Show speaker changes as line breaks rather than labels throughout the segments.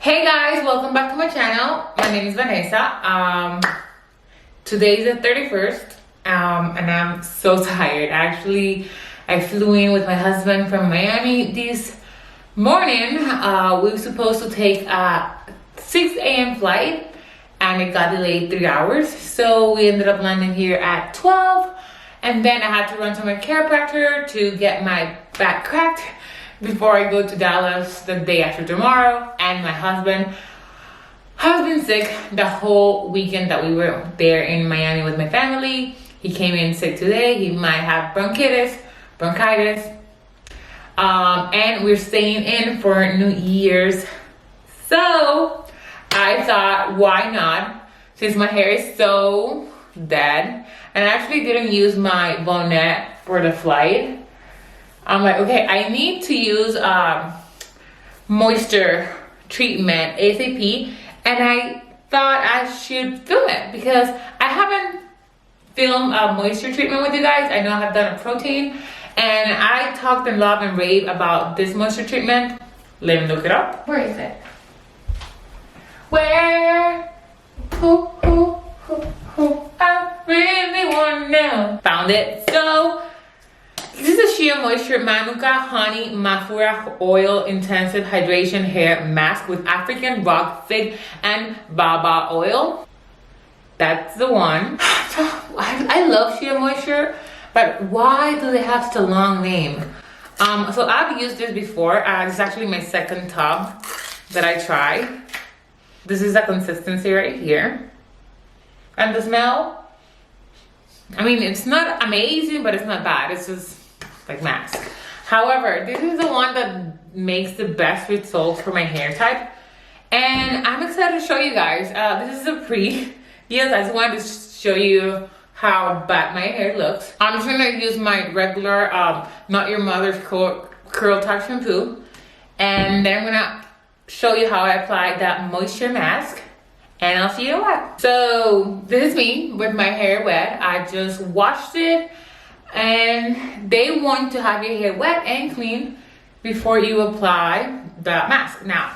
Hey guys, welcome back to my channel. My name is Vanessa. Today is the 31st and I'm so tired. Actually, I flew in with my husband from Miami this morning. We were supposed to take a 6 a.m. flight and it got delayed 3 hours. So we ended up landing here at 12, and then I had to run to my chiropractor to get my back cracked before I go to Dallas the day after tomorrow. And my husband has been sick the whole weekend that we were there in Miami with my family. He came in sick today. He might have bronchitis. And we're staying in for New Year's. So I thought, why not? Since my hair is so dead, and I actually didn't use my bonnet for the flight. I'm like, okay, I need to use moisture treatment ASAP, and I thought I should film it because I haven't filmed a moisture treatment with you guys. I know I have done a protein, and I talked and love and rave about this moisture treatment. Let me look it up. Where is it? Where? Who? I really want to know. Found it. So this is a SheaMoisture Manuka Honey Marfura Oil Intensive Hydration Hair Mask with African Rock Fig and Baba Oil. That's the one. I love SheaMoisture, but why do they have such a long name? So I've used this before. This is actually my second tub that I tried. This is the consistency right here. And the smell, I mean, it's not amazing, but it's not bad. It's just like Masque. However, this is the one that makes the best results for my hair type, and I'm excited to show you guys. This is a yes, I just wanted to show you how bad my hair looks. I'm just gonna use my regular Not Your Mother's curl type shampoo, and then I'm gonna show you how I apply that moisture mask, and I'll see you what. So this is me with my hair wet. I just washed it, and they want to have your hair wet and clean before you apply the mask. Now,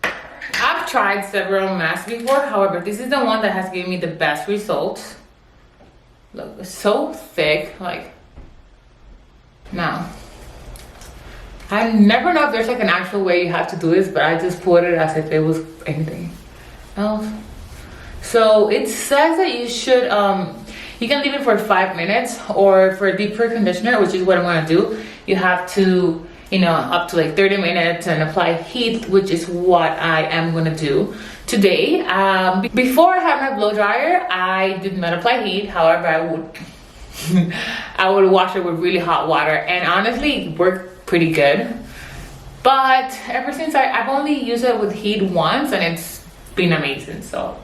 I've tried several masks before. However, this is the one that has given me the best results. Look, it's so thick. Like, now, I never know if there's like an actual way you have to do this, but I just put it as if it was anything else. So it says that you should you can leave it for 5 minutes, or for a deeper conditioner, which is what I'm gonna do, you have to, you know, up to like 30 minutes and apply heat, which is what I am gonna do today. Before I had my blow dryer, I did not apply heat. However, I would wash it with really hot water, and honestly it worked pretty good. But ever since I've only used it with heat once, and it's been amazing. So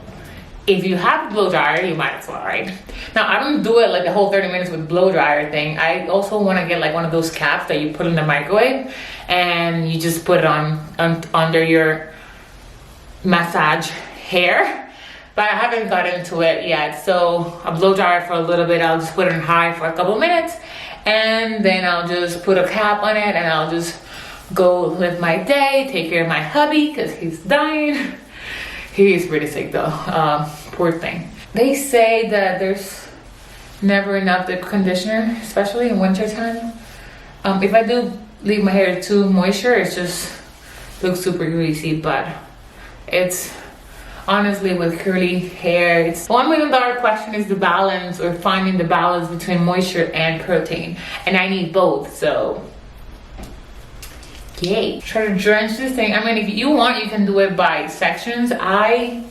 if you have a blow dryer, you might as well, right? Now, I don't do it like the whole 30 minutes with blow dryer thing. I also want to get like one of those caps that you put in the microwave, and you just put it on under your massage hair. But I haven't got into it yet. So a blow dryer for a little bit. I'll just put it on high for a couple minutes, and then I'll just put a cap on it, and I'll just go live my day, take care of my hubby because he's dying. He is pretty sick though, poor thing. They say that there's never enough deep conditioner, especially in winter time. If I do leave my hair too moisture, it just looks super greasy, but it's honestly with curly hair, it's $1 million question is the balance, or finding the balance between moisture and protein, and I need both. So yay. Try to drench this thing. I mean, if you want, you can do it by sections. I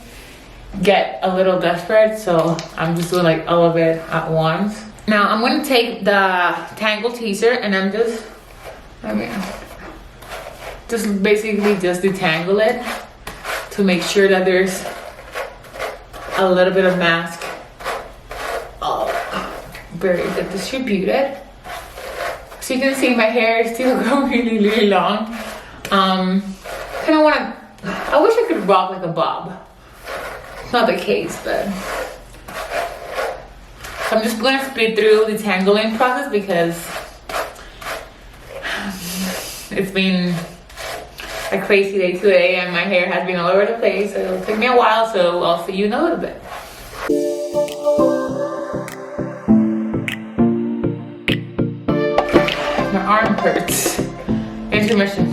get a little desperate, so I'm just doing like all of it at once. Now I'm gonna take the Tangle Teezer, and I'm just basically just detangle it to make sure that there's a little bit of mask. Oh, very good distributed. So you can see my hair is still growing really long. I wish I could rock like a bob. It's not the case, but. So I'm just gonna speed through the detangling process because it's been a crazy day today and my hair has been all over the place, so it'll take me a while, so I'll see you in a little bit. My arm hurts. Intermission.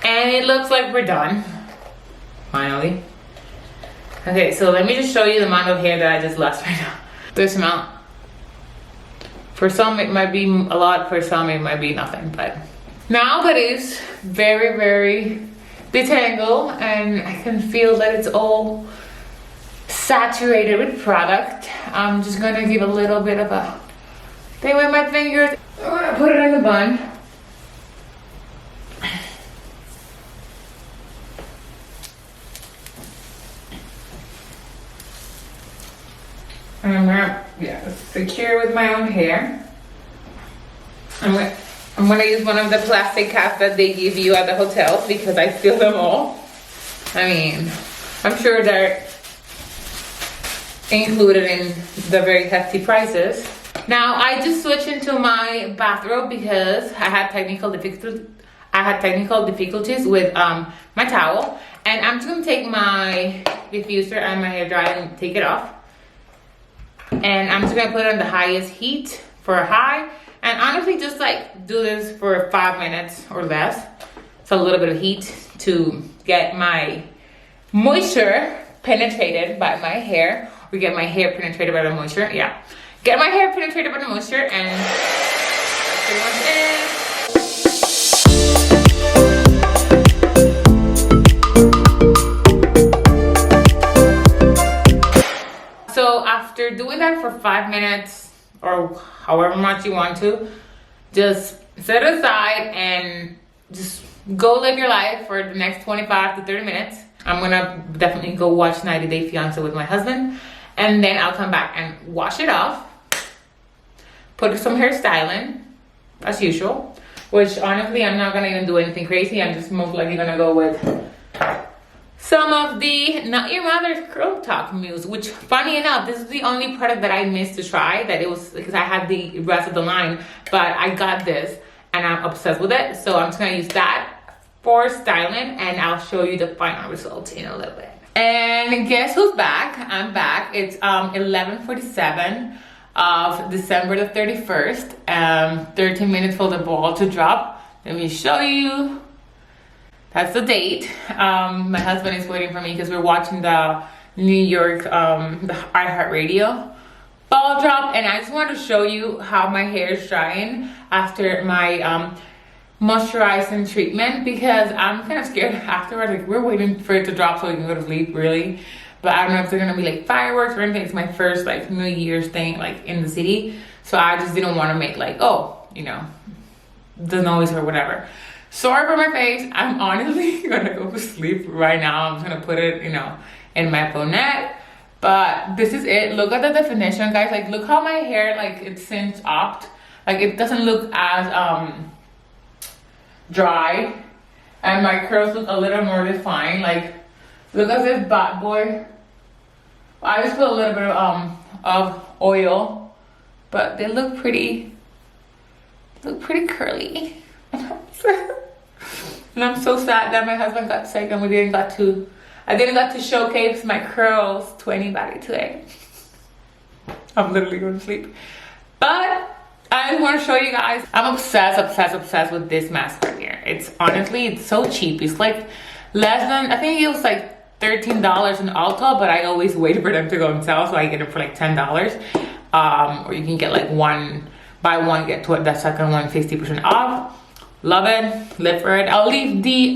And it looks like we're done. Finally. Okay, so let me just show you the amount of hair that I just lost right now. This amount. For some it might be a lot, for some it might be nothing, but now that it's very, very detangled and I can feel that it's all saturated with product, I'm just gonna give a little bit of a thing with my fingers. I'm gonna put it in the bun. And I'm gonna, secure with my own hair. I'm gonna use one of the plastic caps that they give you at the hotels because I feel them all. I mean, I'm sure they're included in the very hefty prices. Now I just switched into my bathrobe because I had technical difficulties with my towel, and I'm just gonna take my diffuser and my hair dryer and take it off. And I'm just gonna put it on the highest heat for a high, and honestly just like do this for 5 minutes or less. It's a little bit of heat to get my moisture penetrated by my hair, or get my hair penetrated by the moisture. Yeah, get my hair penetrated by the moisture, and that's pretty much it. So after doing that for 5 minutes or however much you want to, just set it aside and just go live your life for the next 25 to 30 minutes. I'm gonna definitely go watch 90 Day Fiancé with my husband, and then I'll come back and wash it off, put some hair styling as usual, which honestly I'm not gonna even do anything crazy. I'm just most likely gonna go with some of the Not Your Mother's Curl Talk Mousse, which funny enough, this is the only product that I missed to try, that it was because I had the rest of the line, but I got this and I'm obsessed with it. So I'm just gonna use that for styling, and I'll show you the final results in a little bit. And guess who's back? I'm back. It's 11:47 of December the 31st. 13 minutes for the ball to drop. Let me show you. That's the date. My husband is waiting for me because we're watching the New York, the iHeartRadio ball drop, and I just wanted to show you how my hair is drying after my moisturizing treatment, because I'm kind of scared afterwards. Like, we're waiting for it to drop so we can go to sleep, really. But I don't know if they're gonna be like fireworks or anything. It's my first like New Year's thing like in the city, so I just didn't want to make like, oh, you know, the noise or whatever. Sorry for my face. I'm honestly gonna go to sleep right now. I'm just gonna put it, you know, in my phonette. But this is it. Look at the definition, guys. Like, look how my hair, like, it's cinched up. Like, it doesn't look as dry, and my curls look a little more defined. Like, look at this bad boy. I just put a little bit of oil, but they look pretty curly. And I'm so sad that my husband got sick and I didn't get to showcase my curls to anybody today. I'm literally going to sleep. But I just want to show you guys, I'm obsessed with this mask right here. It's honestly, it's so cheap. It's like less than, I think it was like $13 in Ulta, but I always wait for them to go on sale, so I get it for like $10. Or you can get like buy one, get the second one 50% off. Love it, live for it. I'll leave the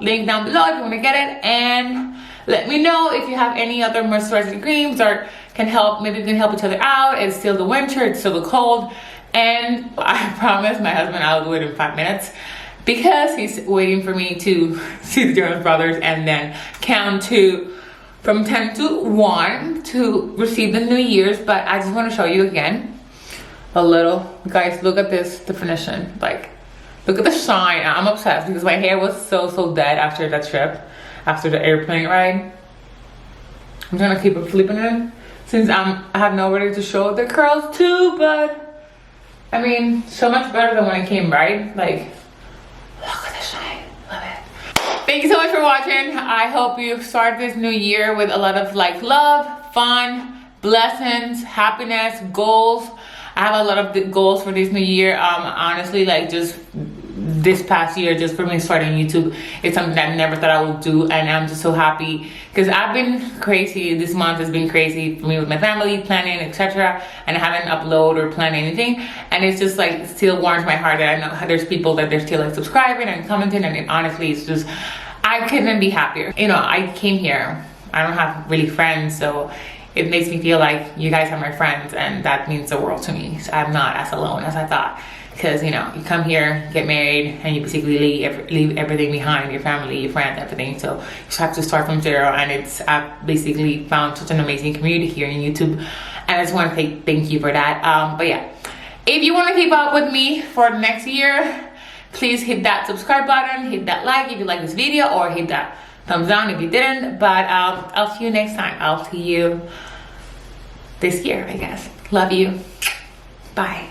link down below if you want to get it, and let me know if you have any other moisturizing creams or can help, maybe we can help each other out. It's still the winter, it's still the cold, and I promise my husband I'll do it in 5 minutes because he's waiting for me to see the Jonas Brothers and then count to from 10 to 1 to receive the New Year's. But I just want to show you again a little, guys, look at this definition. Like, look at the shine. I'm obsessed because my hair was so dead after that trip, after the airplane ride. I'm trying to keep it flipping in since I have nobody to show the curls to, but I mean, so much better than when I came, right? Like, look at the shine. Love it. Thank you so much for watching. I hope you start this new year with a lot of like love, fun, blessings, happiness, goals. I have a lot of goals for this new year. Honestly, like just this past year, just for me starting YouTube, it's something that I never thought I would do, and I'm just so happy because I've been crazy. This month has been crazy for me with my family, planning, etc. And I haven't uploaded or planned anything, and it's just like, it still warms my heart that I know there's people that they're still like subscribing and commenting, and honestly, it's just, I couldn't be happier. You know, I came here, I don't have really friends, so it makes me feel like you guys are my friends, and that means the world to me. So I'm not as alone as I thought. Because, you know, you come here, get married, and you basically leave everything behind, your family, your friends, everything. So you just have to start from zero, and I've basically found such an amazing community here in YouTube, and I just want to say thank you for that. But yeah, if you want to keep up with me for the next year, please hit that subscribe button, hit that like if you like this video, or hit that thumbs down if you didn't. But I'll see you next time. I'll see you this year, I guess. Love you. Bye.